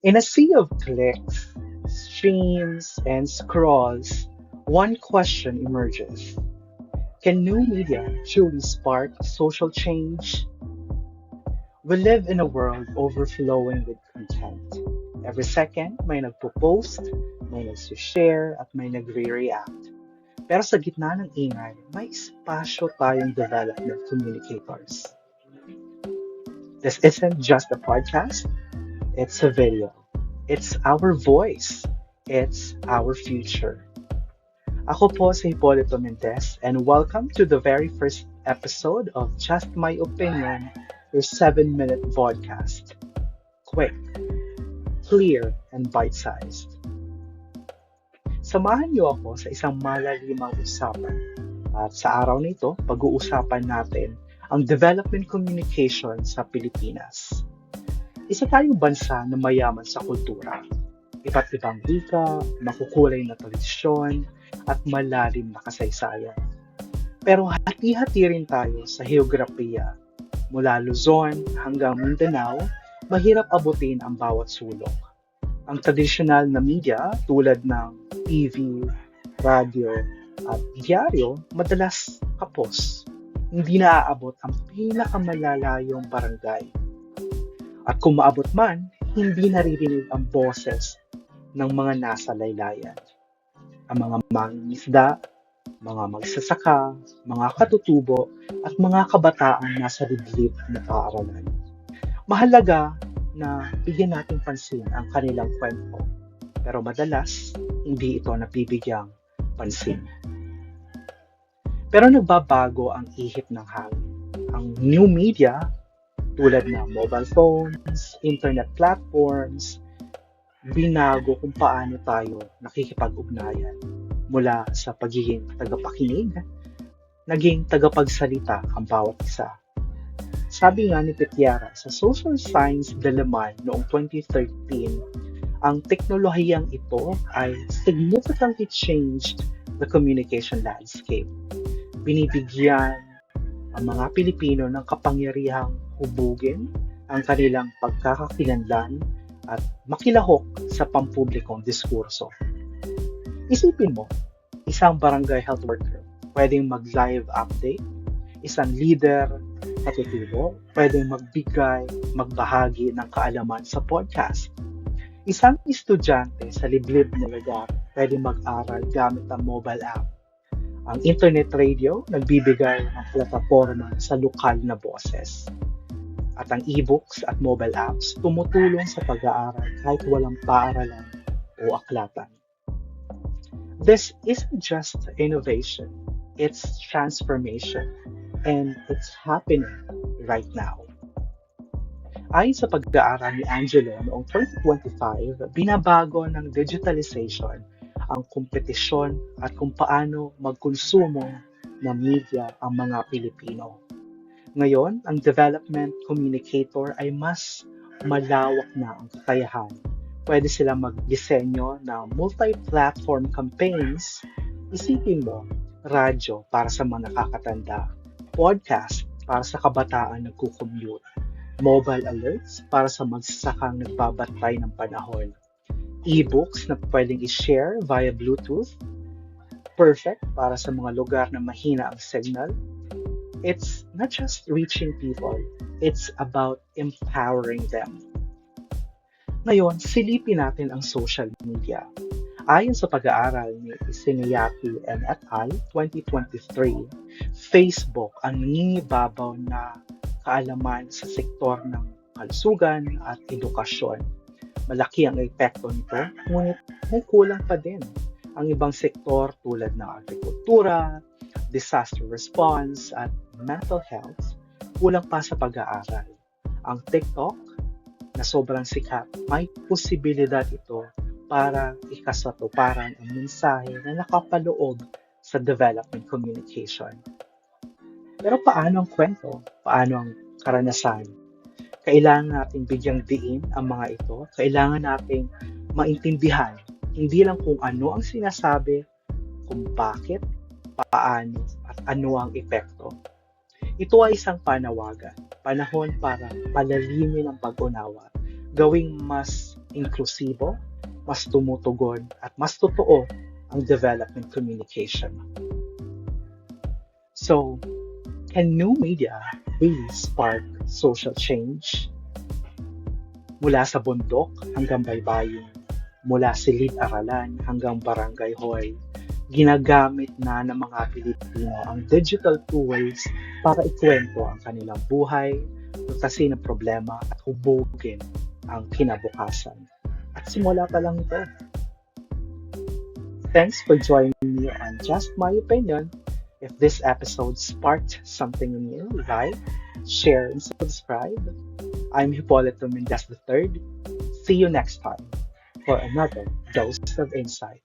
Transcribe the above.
In a sea of clicks, streams, and scrolls, one question emerges. Can new media truly spark social change? We live in a world overflowing with content. Every second, may nagpo-post, may nagsushare, at may nagre-react. Pero sa gitna ng ingay, may espasyo tayong development communicators. This isn't just a podcast, it's a video. It's our voice. It's our future. Ako po si Hipolito Mendez and welcome to the very first episode of Just My Opinion, your 7-minute podcast. Quick, clear, and bite-sized. Samahan niyo ako sa isang malalimang usapan. At sa araw nito, pag-uusapan natin ang development communication sa Pilipinas. Isa tayong bansa na mayaman sa kultura. Iba't ibang wika, makukulay na tradisyon, at malalim na kasaysayan. Pero hati-hati rin tayo sa heograpiya. Mula Luzon hanggang Mindanao, mahirap abutin ang bawat sulok. Ang tradisyonal na media tulad ng TV, radyo, at diaryo madalas kapos. Hindi naaabot ang pinakamalalayong barangay. At kung maabot man, hindi naririnig ang boses ng mga nasa laylayan. Ang mga mangingisda, mga magsasaka, mga katutubo, at mga kabataang nasa liblib na paaralan. Mahalaga na bigyan natin pansin ang kanilang kwento, pero madalas hindi ito nabibigyang pansin. Pero nagbabago ang ihip ng hangin. Ang new media tulad ng mobile phones, internet platforms, binago kung paano tayo nakikipag-ugnayan. Mula sa pagiging tagapakinig, naging tagapagsalita ang bawat isa. Sabi nga ni Petiara sa Social Science de Leman noong 2013, ang teknolohiyang ito ay significantly changed the communication landscape. Binibigyan ang mga Pilipino ng kapangyarihang hubugin ang kanilang pagkakakilanlan at makilahok sa pampublikong diskurso. Isipin mo, isang barangay health worker pwedeng mag-live update, isang leader, katutubo, pwedeng magbigay, magbahagi ng kaalaman sa podcast. Isang estudyante sa liblib na lugar pwedeng mag-aral gamit ang mobile app. Ang internet radio nagbibigay ng plataforma sa lokal na boses. At ang e-books at mobile apps tumutulong sa pag-aaral kahit walang paaralan o aklatan. This isn't just innovation, it's transformation, and it's happening right now. Ayon sa pag-aaral ni Angelo noong 2025, binabago ng digitalization ang kompetisyon at kung paano magkonsumo ng media ang mga Pilipino. Ngayon, ang development communicator ay mas malawak na ang kakayahan. Pwede sila magdisenyo ng multi-platform campaigns. Isipin mo, radyo para sa mga nakakatanda, podcast para sa kabataan nagko-commute, mobile alerts para sa magsasakang nagbabantay ng panahon, e-books na pwedeng i-share via Bluetooth, perfect para sa mga lugar na mahina ang signal. It's not just reaching people, it's about empowering them. Ngayon, silipin natin ang social media. Ayon sa pag-aaral ni Isiniyaki and et al. 2023, Facebook ang nangingibabaw na kaalaman sa sektor ng kalusugan at edukasyon. Malaki ang epekto nito, ngunit may kulang pa din ang ibang sektor tulad ng agrikultura, disaster response, at mental health, kulang pa sa pag-aaral. Ang TikTok, na sobrang sikat, may posibilidad ito para ikasatuparan ang mensahe na nakapaloob sa development communication. Pero paano ang kwento? Paano ang karanasan? Kailangan nating bigyang diin ang mga ito. Kailangan nating maintindihan hindi lang kung ano ang sinasabi, kung bakit, paano, at ano ang epekto. Ito ay isang panawagan, panahon para palalimin ang pag-unawa, gawing mas inklusibo, mas tumutugon at mas totoo ang development communication. So, can new media really spark social change? Mula sa bundok hanggang baybayin, mula silid-aralan hanggang barangay hall, ginagamit na ng mga Pilipino ang digital tools para ikwento ang kanilang buhay, lutasin ang problema at hubugin ang kinabukasan. At simula pa lang ito. Thanks for joining me on Just My Opinion. If this episode sparked something in you, like, share, and subscribe. I'm Hippolyto Mendez III. See you next time for another dose of insight.